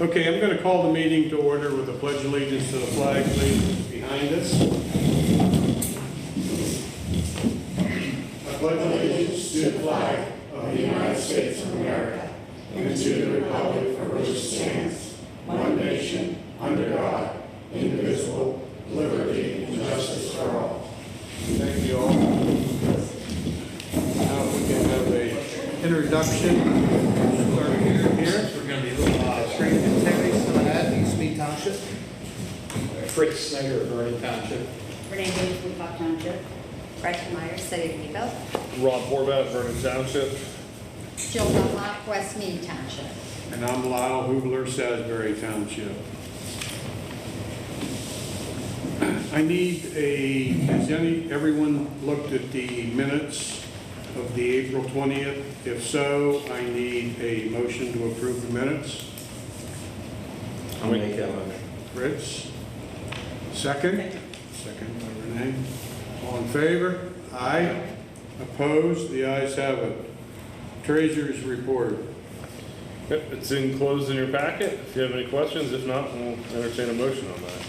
Okay, I'm going to call the meeting to order with a pledge of allegiance to the flag, please, behind us. I pledge allegiance to the flag of the United States of America and to the republic for which it stands, one nation, under God, indivisible, liberty and justice for all. Thank you all. Now we can have a introduction. Start here. We're going to be a little training and techniques on that, East Mead Township. Fritz Snyder of Vernon Township. Renee Davis, Woodcock Township. Bryce Myers, City of Nebo. Rob Horvath, Vernon Township. Jill Dunlop, West Mead Township. And I'm Lyle Hubler, Salisbury Township. I need has everyone looked at the minutes of the April 20th? If so, I need a motion to approve the minutes. I'll make that motion. Fritz? Second? Second by Renee. All in favor? Aye. Opposed? The ayes have it. Treasurer's report. Yep, it's enclosed in your packet. If you have any questions, if not, we'll entertain a motion on that.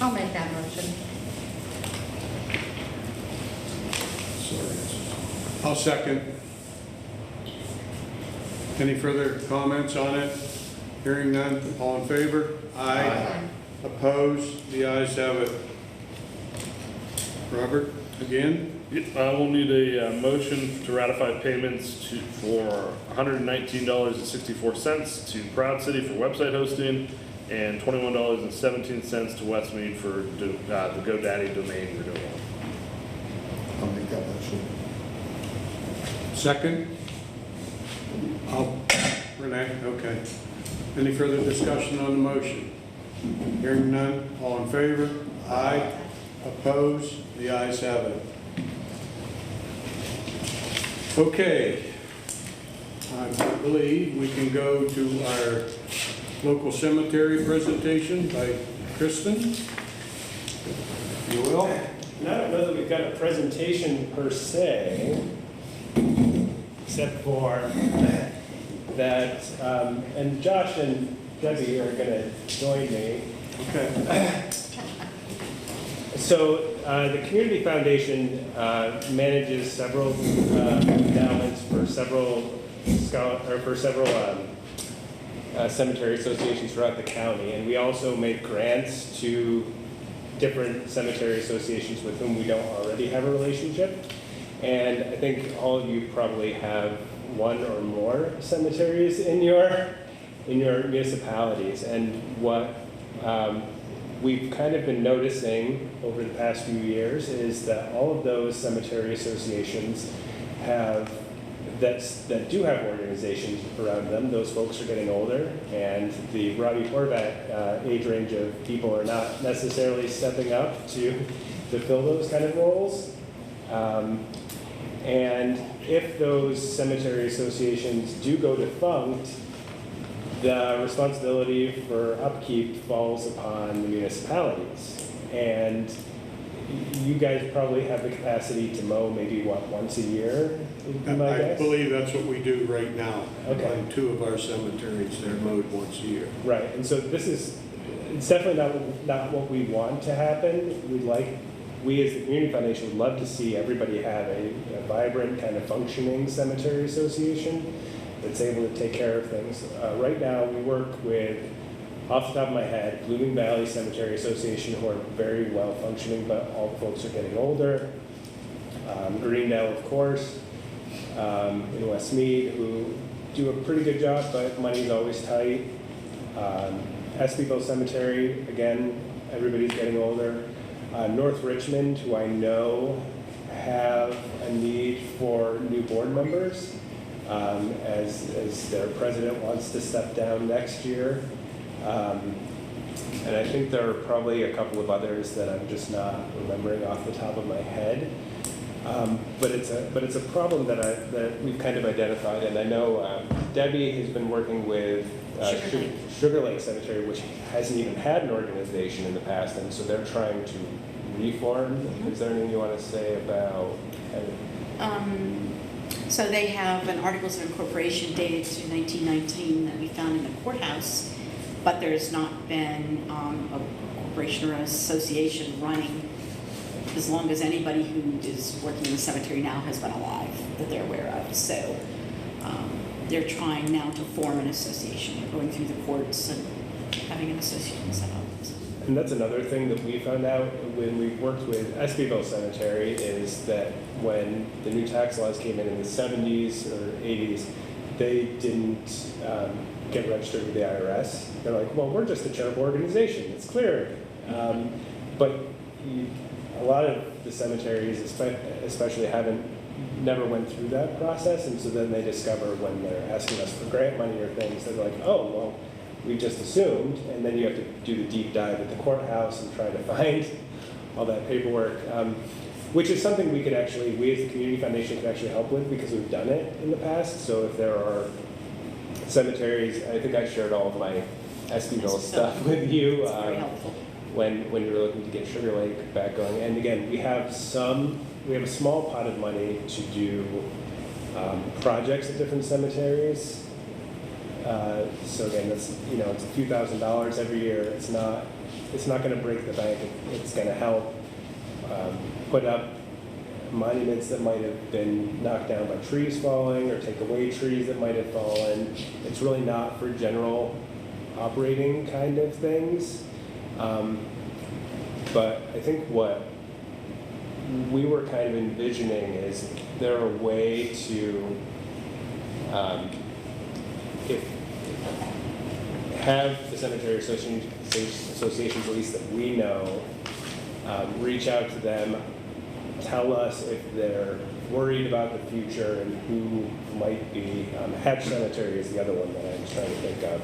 I'll make that motion. I'll second. Any further comments on it? Hearing none, all in favor? Aye. Opposed? The ayes have it. Robert, again? I will need a motion to ratify payments for $119.64 to Proud City for website hosting and $21.17 to Westmead for the GoDaddy domain renewal. I'll make that motion. Second? Renee, okay. Any further discussion on the motion? Hearing none, all in favor? Aye. Opposed? The ayes have it. Okay. I believe we can go to our local cemetery presentation by Kristen. You will? And I don't know that we've got a presentation per se, except for that, and Josh and Debbie are going to join me. Okay. So the Community Foundation manages several endowments for several cemetery associations throughout the county, and we also make grants to different cemetery associations with whom we don't already have a relationship. And I think all of you probably have one or more cemeteries in your municipalities. And what we've kind of been noticing over the past few years is that all of those cemetery associations that do have organizations around them, those folks are getting older, and the Robbie Horvath age range of people are not necessarily stepping up to fill those kind of roles. And if those cemetery associations do go defunct, the responsibility for upkeep falls upon the municipalities. And you guys probably have the capacity to mow maybe, once a year, would be my I guess? believe that's what we do right now. Okay. On two of our cemeteries, they're mowed once a year. Right, and so it's definitely not what we want to happen. We as the Community Foundation would love to see everybody have a vibrant, kind of functioning cemetery association that's able to take care of things. Right now, we work with, off the top of my head, Blooming Valley Cemetery Association, who are very well functioning, but all the folks are getting older. Greendale, of course, in Westmead, who do a pretty good job, but money's always tight. Espeville Cemetery, again, everybody's getting older. North Richmond, who I know have a need for new board members, as their president wants to step down next year. And I think there are probably a couple of others that I'm just not remembering off the top of my head. But it's a problem that we've kind of identified, and I know Debbie has been working with Sugar Lake Cemetery, which hasn't even had an organization in the past, and so they're trying to reform. Is there anything you want to say about So they have an Articles of Incorporation dated to 1919 that we found in the courthouse, but there's not been a corporation or an association running as long as anybody who is working in the cemetery now has been alive that they're aware of. So they're trying now to form an association. They're going through the courts and having an association set up. And that's another thing that we found out when we worked with Espyville Cemetery is that when the new tax laws came in the 70s or 80s, they didn't get registered with the IRS. They're like, well, we're just a charitable organization. It's clear. But a lot of the cemeteries, especially, never went through that process, and so then they discover when they're asking us for grant money or things, they're like, oh, well, we just assumed, and then you have to do the deep dive at the courthouse and try to find all that paperwork, which is something we as the Community Foundation could actually help with because we've done it in the past. So if there are cemeteries, I think I shared all of my Espyville stuff with you It's very helpful. when we were looking to get Sugar Lake back going. And again, we have a small pot of money to do projects at different cemeteries. So again, that's, it's a few $1,000s every year. It's not going to break the bank. It's going to help put up monuments that might have been knocked down by trees falling or take away trees that might have fallen. It's really not for general operating kind of things. But I think what we were kind of envisioning is there a way to have the cemetery associations, at least that we know, reach out to them, tell us if they're worried about the future and who might be. Hatch Cemetery is the other one that I was trying to think of.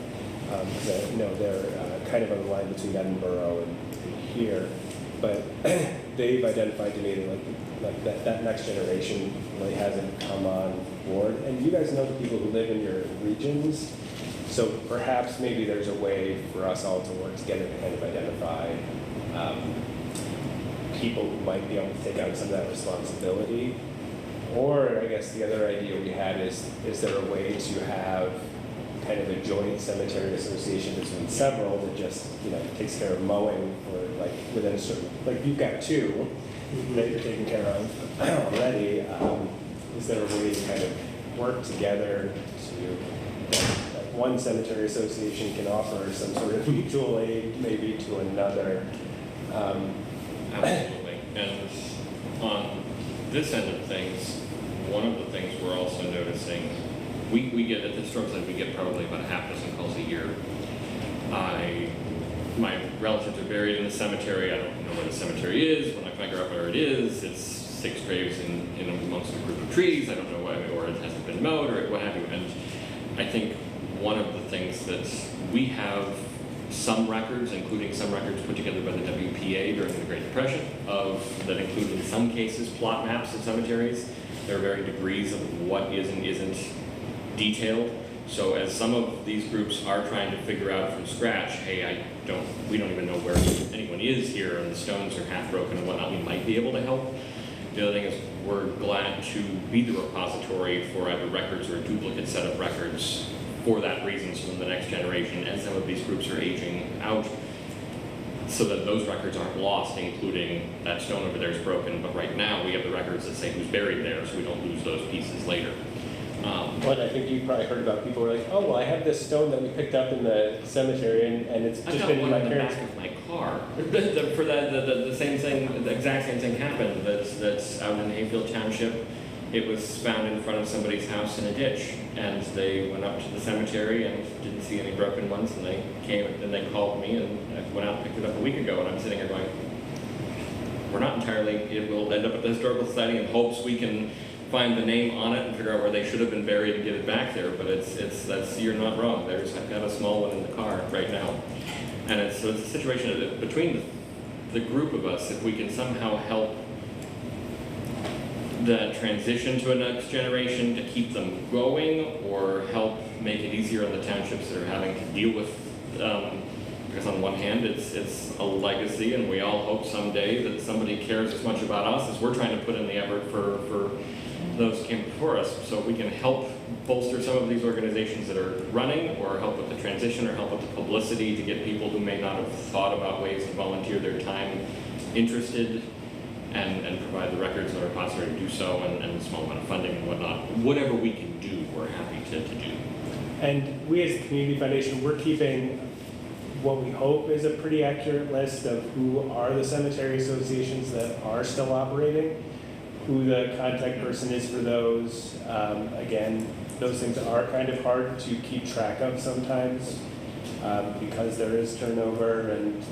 They're kind of on the line between Edinburgh and here, but they've identified to me that that next generation really hasn't come on board. And you guys know the people who live in your regions, so perhaps maybe there's a way for us all to work together to kind of identify people who might be able to take on some of that responsibility. Or I guess the other idea we had is there a way to have kind of a joint cemetery association between several that just, takes care of mowing for within a certain, you've got two that you're taking care of already. Is there a way to kind of work together to, one cemetery association can offer some sort of mutual aid maybe to another? Absolutely. And on this end of things, one of the things we're also noticing, we get at the historical side, we get probably about half a dozen calls a year. My relatives are buried in the cemetery. I don't know where the cemetery is. When I figure out where it is, it's 6 graves in amongst a group of trees. I don't know why, or it hasn't been mowed, or what have you. And I think one of the things that we have some records, including some records put together by the WPA during the Great Depression, that include in some cases plot maps of cemeteries. There are varying degrees of what is and isn't detailed. So as some of these groups are trying to figure out from scratch, hey, we don't even know where anyone is here, and the stones are half broken and whatnot, we might be able to help. The other thing is we're glad to be the repository for either records or a duplicate set of records for that reason, so in the next generation, as some of these groups are aging out, so that those records aren't lost, including that stone over there is broken, but right now we have the records that say who's buried there, so we don't lose those pieces later. But I think you probably heard about people who are like, oh, well, I have this stone that we picked up in the cemetery, and it's just been in my parents' back of my car. For the same thing, the exact same thing happened. That's out in Hayfield Township. It was found in front of somebody's house in a ditch, and they went up to the cemetery and didn't see any broken ones, and they came and they called me, and I went out and picked it up a week ago, and I'm sitting here going, we're not entirely, it will end up at the Historical Society in hopes we can find the name on it and figure out where they should have been buried and get it back there, but that's you're not wrong. I've got a small one in the car right now, and it's a situation that between the group of us, if we can somehow help the transition to a next generation to keep them going, or help make it easier on the townships that are having to deal with Because on one hand, it's a legacy, and we all hope someday that somebody cares as much about us as we're trying to put in the effort for those who came before us. So we can help bolster some of these organizations that are running, or help with the transition, or help with the publicity to get people who may not have thought about ways to volunteer their time interested, and provide the records that are possible to do so, and a small amount of funding and whatnot. Whatever we can do, we're happy to do. And we as the Community Foundation, we're keeping what we hope is a pretty accurate list of who are the cemetery associations that are still operating, who the contact person is for those. Again, those things are kind of hard to keep track of sometimes because there is turnover, and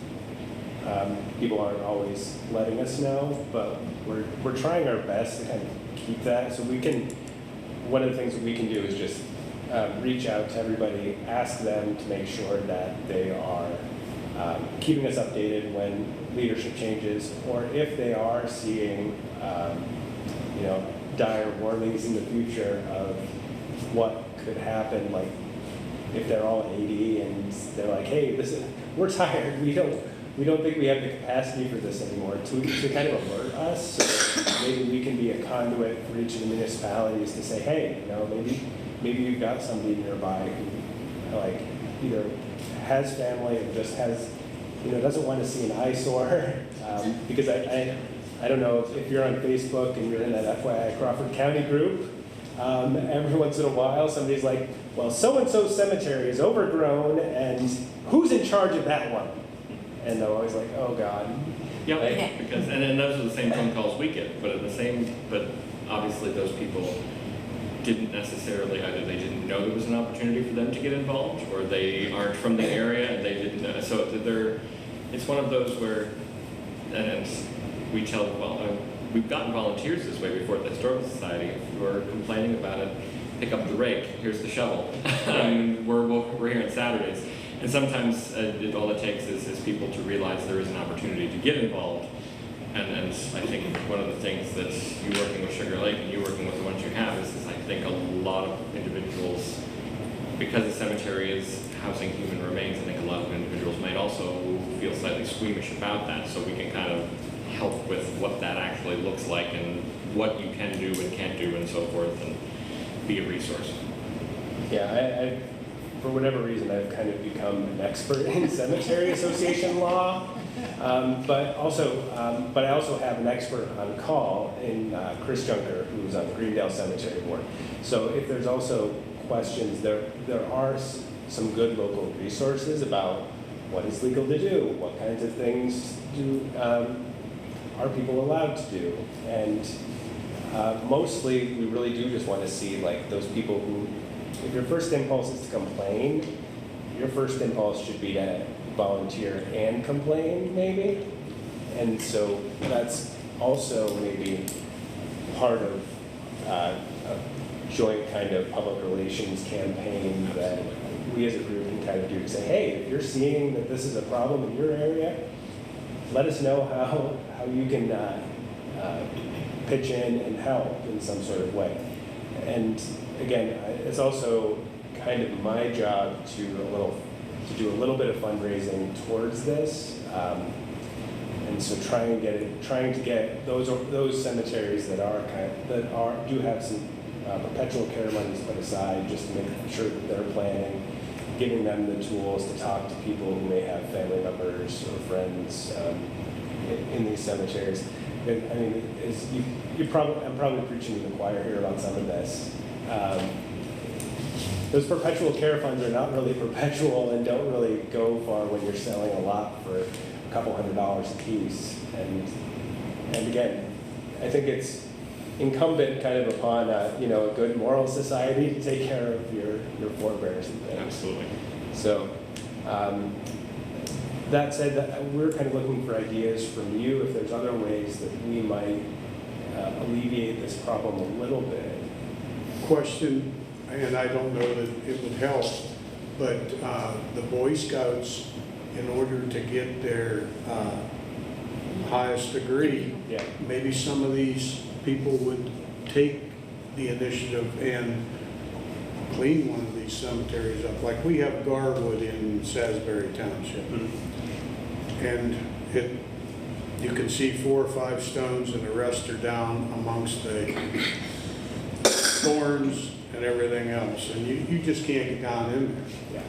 people aren't always letting us know, but we're trying our best to kind of keep that. So we can, one of the things that we can do is just reach out to everybody, ask them to make sure that they are keeping us updated when leadership changes, or if they are seeing, dire warnings in the future of what could happen, like if they're all 80 and they're like, hey, we're tired, we don't think we have the capacity for this anymore, to kind of alert us, so maybe we can be a conduit for each of the municipalities to say, hey, maybe you've got somebody nearby who like either has family or just has, doesn't want to see an eyesore, because I don't know if you're on Facebook and you're in that FYI Crawford County group, every once in a while somebody's like, well, so-and-so cemetery is overgrown and who's in charge of that one? And they're always like, oh God. Yep, Like, because, and then those are the same phone calls we get, but but obviously those people didn't necessarily, either they didn't know there was an opportunity for them to get involved, or they aren't from the area and they didn't know. So it's one of those where, and we tell, we've gotten volunteers this way before at the Historical Society who are complaining about it. Pick up the rake, here's the shovel. We're here on Saturdays. And sometimes all it takes is people to realize there is an opportunity to get involved. And I think one of the things that you working with Sugar Lake and you working with the ones you have is I think a lot of individuals, because the cemetery is housing human remains, I think a lot of individuals might also feel slightly squeamish about that. So we can kind of help with what that actually looks like and what you can do and can't do and so forth, and be a resource. Yeah, for whatever reason, I've kind of become an expert in cemetery association law, but I also have an expert on call in Chris Junker, who's on the Greendale Cemetery Board. So if there's also questions, there are some good local resources about what is legal to do, what kinds of things are people allowed to do, and mostly we really do just want to see like those people who, if your first impulse is to complain, your first impulse should be to volunteer and complain, maybe. And so that's also maybe part of a joint kind of public relations campaign that we as a group can kind of do to say, hey, if you're seeing that this is a problem in your area, let us know how you can pitch in and help in some sort of way. And again, it's also kind of my job to do a little bit of fundraising towards this, and so trying to get those cemeteries that do have some perpetual care monies put aside, just to make sure that they're planning, giving them the tools to talk to people who may have family members or friends in these cemeteries. I mean, I'm probably preaching to the choir here about some of this. Those perpetual care funds are not really perpetual and don't really go far when you're selling a lot for a couple $100s a piece. And again, I think it's incumbent kind of upon a good moral society to take care of your forebears and things. Absolutely. So that said, we're kind of looking for ideas from you if there's other ways that we might alleviate this problem a little bit. Question, and I don't know that it would help, but the Boy Scouts, in order to get their highest degree, Yeah. maybe some of these people would take the initiative and clean one of these cemeteries up. Like we have Garwood in Salisbury Township. And you can see 4 or 5 stones and the rest are down amongst the thorns and everything else. And you just can't get down in there.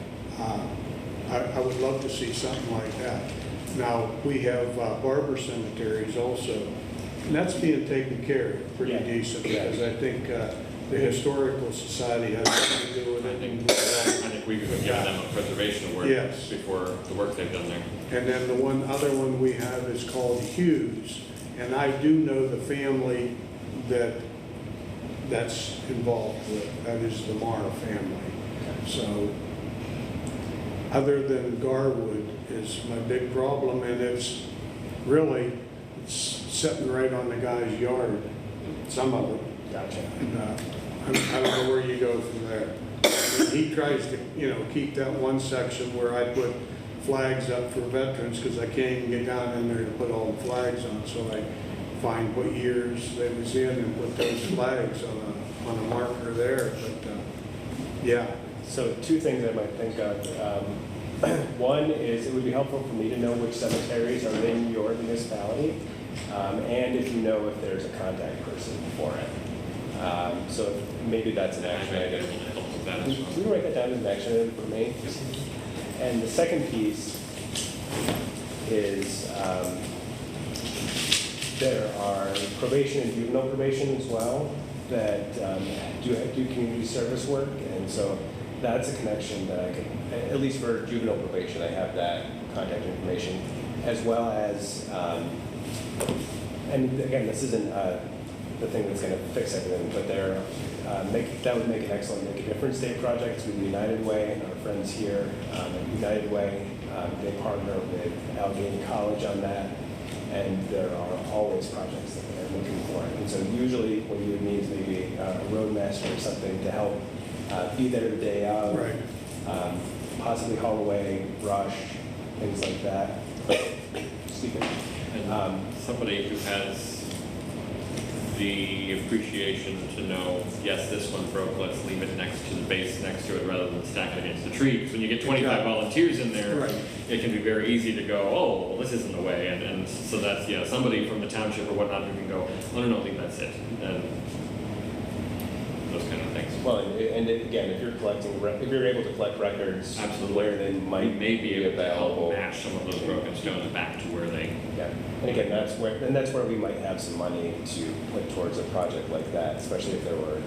I would love to see something like that. Now, we have Barber cemeteries also, and that's being taken care of pretty decent, because I think the Historical Society has something to do with I it. think we've given them a preservation award Yes. before the work they've done there. And then the other one we have is called Hughes, and I do know the family that's involved with. That is the Mara family. So, other than Garwood is my big problem, and it's sitting right on the guy's yard, some of it. Gotcha. And I don't know where you go from there. I mean, he tries to, keep that one section where I put flags up for veterans, because I can't even get down in there to put all the flags on, so I find what years they was in and put those flags on a marker there. But yeah. So 2 things I might think of. One is it would be helpful for me to know which cemeteries are in your municipality, and if you know if there's a contact person for it. So maybe that's an action item. Can you write that down as an action item for me? And the second piece is there are probation and juvenile probation as well that do community service work, and so that's a connection that I can, at least for juvenile probation, I have that contact information, as well as, and again, this isn't the thing that's going to fix everything, but that would make an excellent Make a Difference Day project with United Way and our friends here at United Way. They partner with Allegheny College on that, and there are always projects that they're looking for. And so usually what you would need is maybe a roadmaster or something to help be there the day of, Right. Possibly haul away brush, things like that. Excuse me. And somebody who has the appreciation to know, yes, this one broke, let's leave it next to the base next to it rather than stack it against the tree. Because when you get 25 volunteers in there, Right. it can be very easy to go, oh, well, this isn't the way. And so that's, somebody from the township or whatnot who can go, oh, no, I think that's it. And those kind of things. Well, and again, if you're able to collect records, Absolutely. where they might may be able to help available. match some of those broken stones back to where they. Yeah, and again, that's where we might have some money to put towards a project like that, especially if there were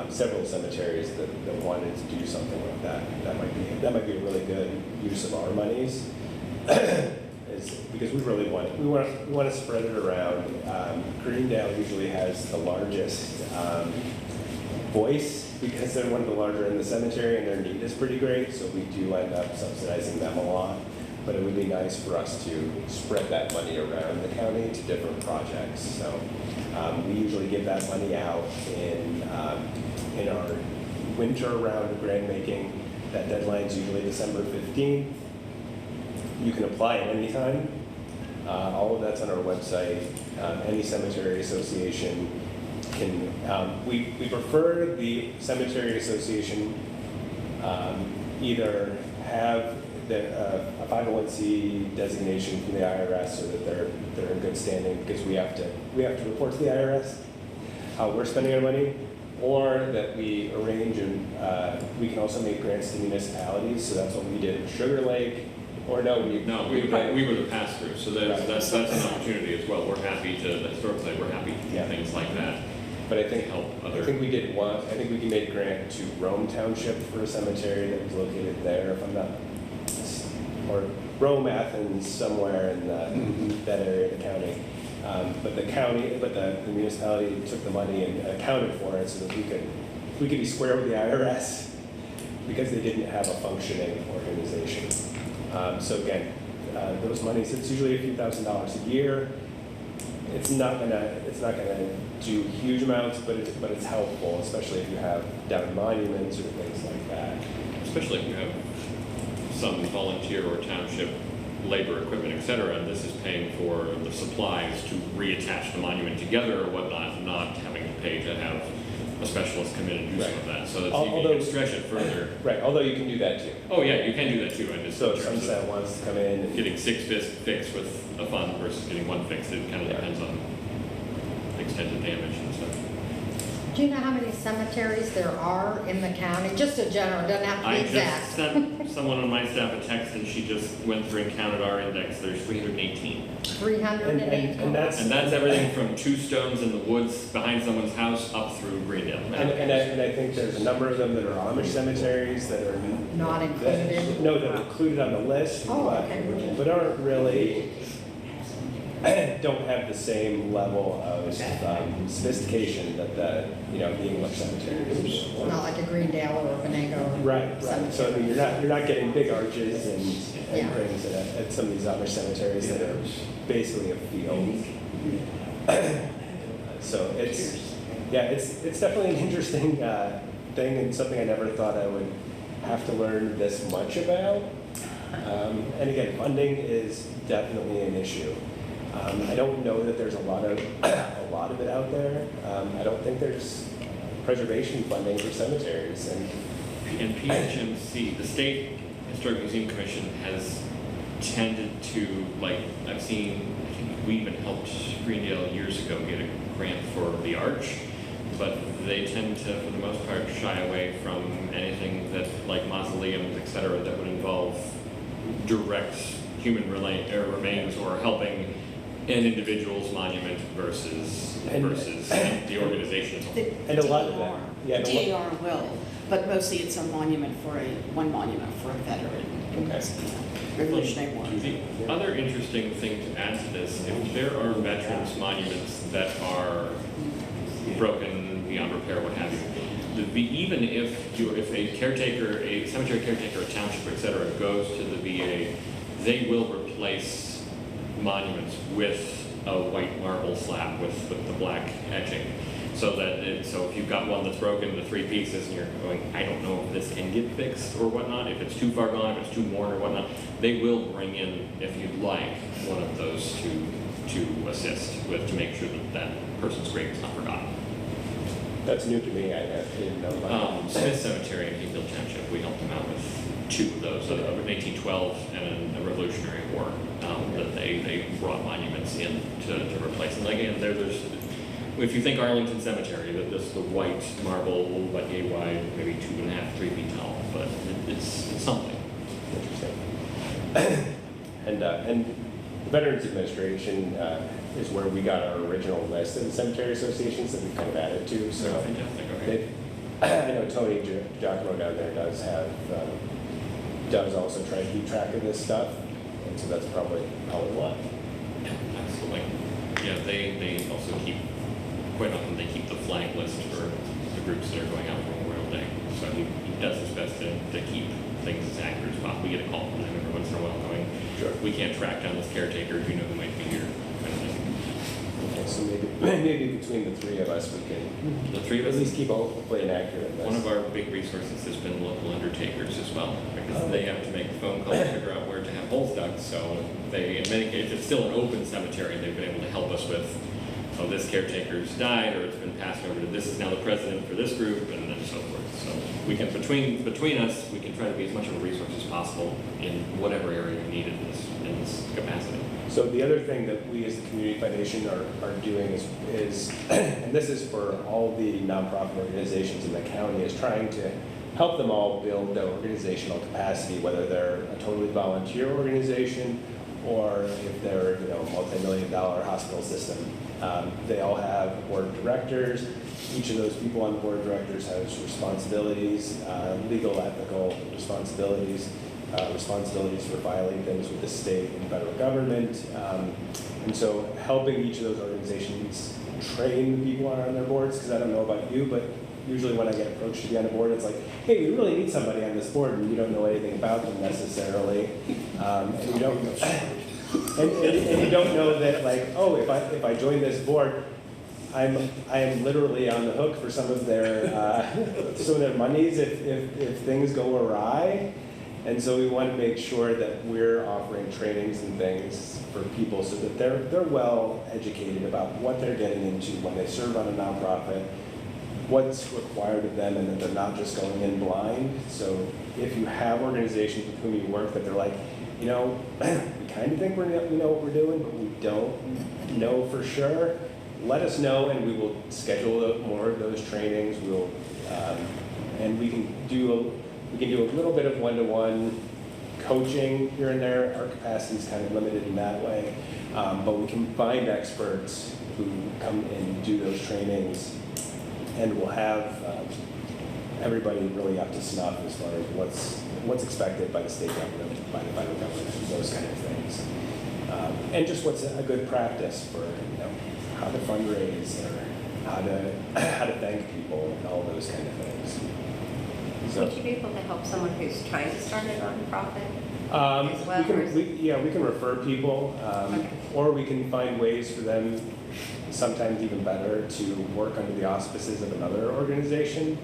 several cemeteries that wanted to do something like that. That might be a really good use of our monies. Is because we want to spread it around. Greendale usually has the largest voice because they're one of the larger in the cemetery, and their need is pretty great. So we do end up subsidizing them a lot. But it would be nice for us to spread that money around the county to different projects. So we usually give that money out in our winter round of grant making. That deadline is usually December 15th. You can apply at any time. All of that's on our website. Any cemetery association can, we prefer the cemetery association either have a 501c designation from the IRS so that they're in good standing, because we have to report to the IRS how we're spending our money, or that we arrange and we can also make grants to municipalities. So that's what we did in Sugar Lake. Or no, we were the pass-through, so that's an opportunity as well. We're happy to, the historic site, we're happy to do things like that. But I think help other. I think we did one. I think we made a grant to Rome Township for a cemetery that was located there, if I'm not, or Rome, Athens, somewhere in that area of the county. But the municipality took the money and accounted for it so that we could be square with the IRS because they didn't have a functioning organization. So again, those monies, it's usually a few $1,000s a year. It's not gonna do huge amounts, but it's helpful, especially if you have down monuments or things like that. Especially if you have some volunteer or township labor, equipment, et cetera, and this is paying for the supplies to reattach the monument together or whatnot, not having to pay to have a specialist come in and do some of that, so that you Although- can stretch it further. Right, although you can do that too. Oh, yeah, you can do that too, and just So in if terms of Sunset wants to come in and. getting 6 fixed with a fund versus getting 1 fixed, it kind of depends on the extent of damage and stuff. Do you know how many cemeteries there are in the county? Just a general, doesn't have to I be just exact. sent someone on my staff a text, and she just went through and counted our index, there's 318. 308. And that's. And that's everything from 2 stones in the woods behind someone's house up through Greendale. And I think there's a number of them that are Amish cemeteries that are. Not included. No, that are included on the list. Oh, but- okay. But aren't really, don't have the same level of sophistication that the English cemeteries. Not like a Greendale or a Venango. Right. So I mean, you're not getting big arches and Yeah. things at some of these Amish cemeteries that are basically a field. So it's definitely an interesting thing and something I never thought I would have to learn this much about. And again, funding is definitely an issue. I don't know that there's a lot of it out there. I don't think there's preservation funding for cemeteries, and PHMC, the State Historic Museum Commission, has tended to, like, I think we even helped Greendale years ago get a grant for the arch, but they tend to, for the most part, shy away from anything that, like mausoleums, et cetera, that would involve direct human remains or helping an individual's monument versus the organization as a whole. And a lot of that, yeah, The DAR will, but mostly it's one monument for a veteran. Okay. Revolutionary War. The other interesting thing to add to this, if there are veterans' monuments that are broken, beyond repair, what have you, even if a caretaker, a cemetery caretaker, a township, et cetera, goes to the VA, they will replace monuments with a white marble slab with the black etching. So if you've got one that's broken into 3 pieces and you're going, I don't know if this can get fixed or whatnot, if it's too far gone, if it's too worn or whatnot, they will bring in, if you'd like, one of those to assist with, to make sure that person's grave is not forgotten. That's new to me. I didn't know about that. Smith Cemetery in Hayfield Township, we helped them out with 2 of those, in 1812 and a Revolutionary War, that they brought monuments in to replace. And again, there's, if you think Arlington Cemetery, that this is the white marble, about yay wide, maybe 2.5, 3 feet tall, but it's something. Interesting. And the Veterans Administration is where we got our original list of the cemetery associations that we kind of added to. So Oh, fantastic, okay. I know Tony Giacomo down there does also try to keep track of this stuff, and so that's probably one. Yeah, absolutely. Yeah, they also quite often they keep the flag list for the groups that are going out for Memorial Day. So he does his best to keep things as accurate as possible. We get a call from them every once in a while going, Sure. we can't track down this caretaker, do you know who might be here? Kind of thing. Okay, so maybe between the 3 of us, we can The 3 of at us, least keep hopefully an accurate list. one of our big resources has been local undertakers as well, because they have to make the phone call to figure out where to have holes dug. So they, in many cases, if it's still an open cemetery, they've been able to help us with, oh, this caretaker's died, or it's been passed over to this is now the president for this group, and then so forth. So we can, between us, we can try to be as much of a resource as possible in whatever area we need in this capacity. So the other thing that we as the Community Foundation are doing is, and this is for all the nonprofit organizations in the county, is trying to help them all build their organizational capacity, whether they're a totally volunteer organization or if they're a multi-million-dollar hospital system. They all have board of directors. Each of those people on the board of directors has responsibilities, legal, ethical responsibilities. Responsibilities for filing things with the state and federal government. And so helping each of those organizations train the people on their boards, because I don't know about you, but usually when I get approached to be on a board, it's like, hey, we really need somebody on this board, and you don't know anything about them necessarily. And you don't know, and you don't know that, like, oh, if I join this board, I am literally on the hook for some of their monies if things go awry. And so we want to make sure that we're offering trainings and things for people so that they're well educated about what they're getting into when they serve on a nonprofit, what's required of them and that they're not just going in blind. So if you have organizations with whom you work that they're like, we kind of think we know what we're doing, but we don't know for sure, let us know and we will schedule more of those trainings. We'll, and we can do a little bit of one-to-one coaching here and there. Our capacity is kind of limited in that way, but we can find experts who come and do those trainings, and we'll have everybody really up to snuff as far as what's expected by the state government, by the federal government, those kind of things, and just what's a good practice for how to fundraise or how to thank people and all those kind of things. So, would you be able to help someone who's trying to start a nonprofit? we can refer people, Okay. or we can find ways for them, sometimes even better, to work under the auspices of another organization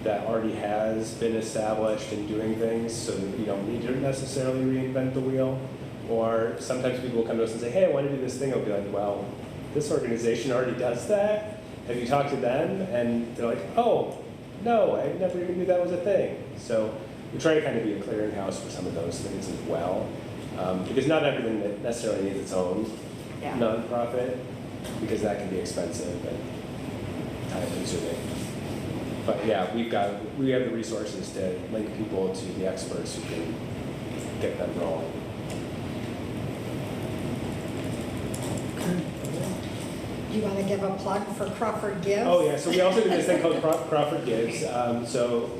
that already has been established and doing things, so that you don't need to necessarily reinvent the wheel. Or sometimes people will come to us and say, hey, I want to do this thing. I'll be like, well, this organization already does that. Have you talked to them? And they're like, oh, no, I never even knew that was a thing. So we try to kind of be a clearinghouse for some of those things as well. Because not everything that necessarily needs its own Yeah. nonprofit, because that can be expensive and time consuming. But yeah, we have the resources to link people to the experts who can get them rolling. Do you want to give a plug for Crawford Gives? Oh yeah, so we also do this thing called Crawford Gives. So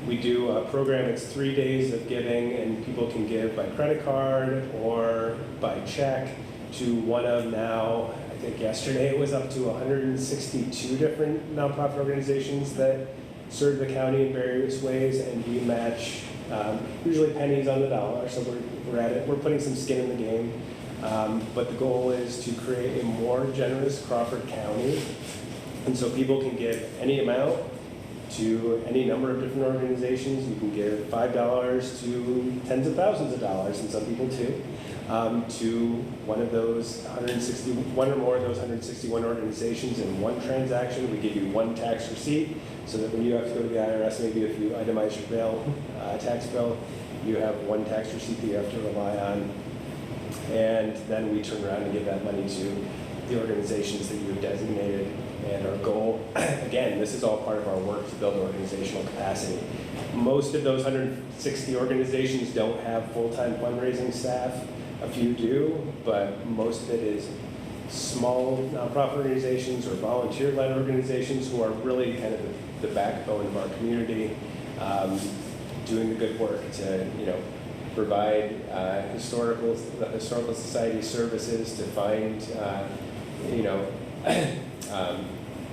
we do a program, it's 3 days of giving, and people can give by credit card or by check to one of now, I think yesterday it was up to 162 different nonprofit organizations that serve the county in various ways, and we match usually pennies on the dollar, so we're putting some skin in the game. But the goal is to create a more generous Crawford County, and so people can give any amount to any number of different organizations. You can give $5 to tens of thousands of dollars, and some people too, to one of those 161 or more of those 161 organizations in one transaction. We give you one tax receipt, so that when you have to go to the IRS, maybe if you itemize your bill, tax bill, you have one tax receipt that you have to rely on. And then we turn around and give that money to the organizations that you've designated. And our goal, again, this is all part of our work to build organizational capacity. Most of those 160 organizations don't have full-time fundraising staff. A few do, but most of it is small nonprofit organizations or volunteer-led organizations who are really kind of the backbone of our community, doing the good work to, provide historical society services, to find,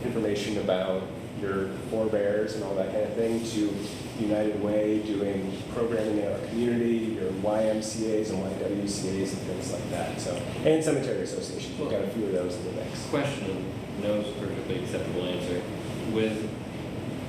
information about your forebears and all that kind of thing, to United Way doing programming in our community, your YMCAs and YWCAs and things like that. So, and cemetery associations, we've got a few of those in the mix. Question, no is a perfectly acceptable answer.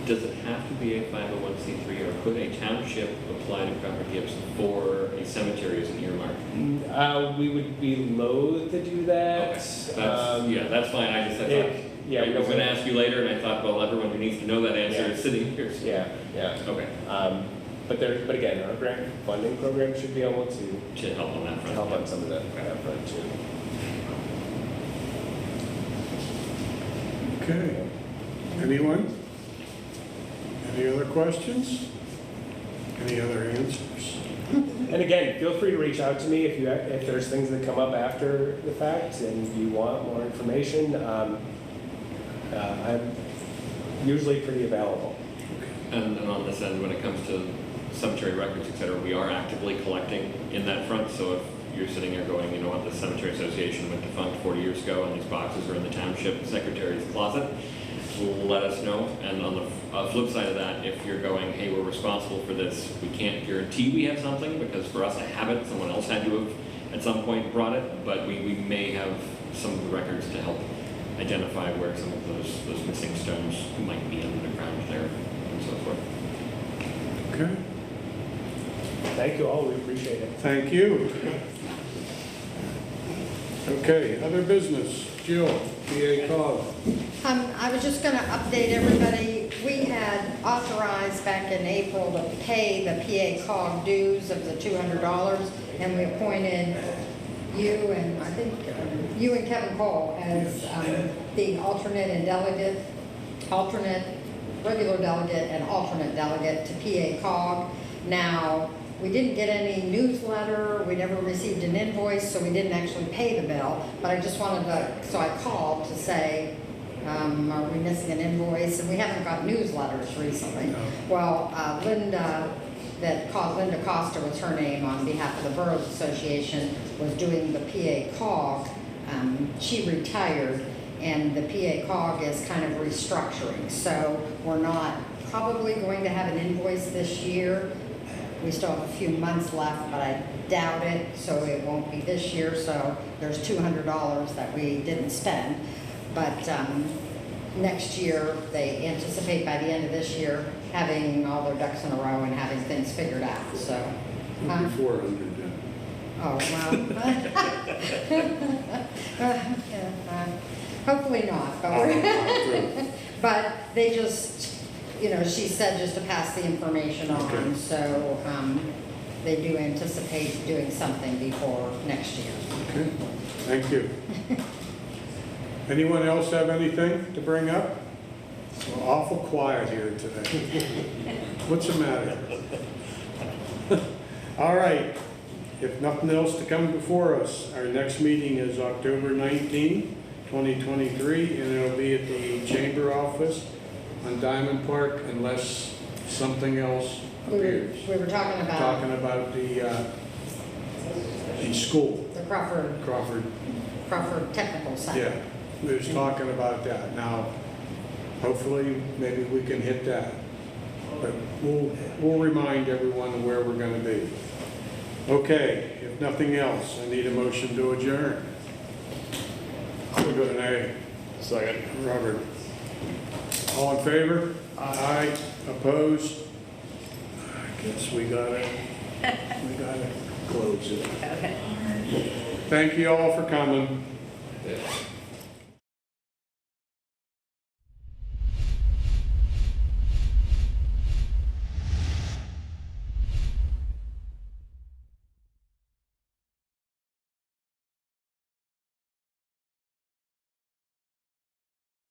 Does it have to be a 501c3, or could a township apply to Crawford Gives for a cemetery as an earmark? We would be loath to do that. Okay. That's fine. I thought, I was going to ask you later, and I thought, well, everyone who needs to know that answer is sitting here. So. Yeah. Okay. But again, our grant funding program should be able to help on that front. help on some of that front too. Okay. Anyone? Any other questions? Any other answers? And again, feel free to reach out to me if there's things that come up after the fact and you want more information. I'm usually pretty available. And on this end, when it comes to cemetery records, et cetera, we are actively collecting in that front. So if you're sitting there going, what the Cemetery Association went defunct 40 years ago, and these boxes are in the township secretary's closet, let us know. And on the flip side of that, if you're going, hey, we're responsible for this, we can't guarantee we have something, because for us to have it, someone else had to have at some point brought it, but we may have some of the records to help identify where some of those missing stones might be underground there, and so forth. Okay. Thank you all, we appreciate it. Thank you. Okay, other business. Jill, PA COG. I was just gonna update everybody. We had authorized back in April to pay the PA COG dues of the $200, and we appointed you and, I think, you and Kevin Cole as the alternate and delegate, regular delegate and alternate delegate to PA COG. Now, we didn't get any newsletter, we never received an invoice, so we didn't actually pay the bill, but I just wanted to, so I called to say, are we missing an invoice? And we haven't got newsletters recently. Well, Linda Costa was her name on behalf of the Boroughs Association, was doing the PA COG. She retired, and the PA COG is kind of restructuring, so we're not probably going to have an invoice this year. We still have a few months left, but I doubt it, so it won't be this year. So there's $200 that we didn't spend. But next year, they anticipate by the end of this year having all their ducks in a row and having things figured out, so. Maybe 400 then. Oh, well. Hopefully not, but we're, but they just, you know, she said just to pass the information on, Okay. so they do anticipate doing something before next year. Okay, thank you. Anyone else have anything to bring up? We're awful quiet here today. What's the matter? All right, if nothing else to come before us, our next meeting is October 19, 2023, and it'll be at the Chamber office on Diamond Park unless something else appears. We were talking about The school, the Crawford Technical Center. yeah, we was talking about that. Now, hopefully, maybe we can hit that. But we'll remind everyone of where we're gonna be. Okay, if nothing else, I need a motion to adjourn. We'll go to A. Second. Robert. All in favor? Aye. Opposed? I guess we gotta close it. Thank you all for coming. Yeah.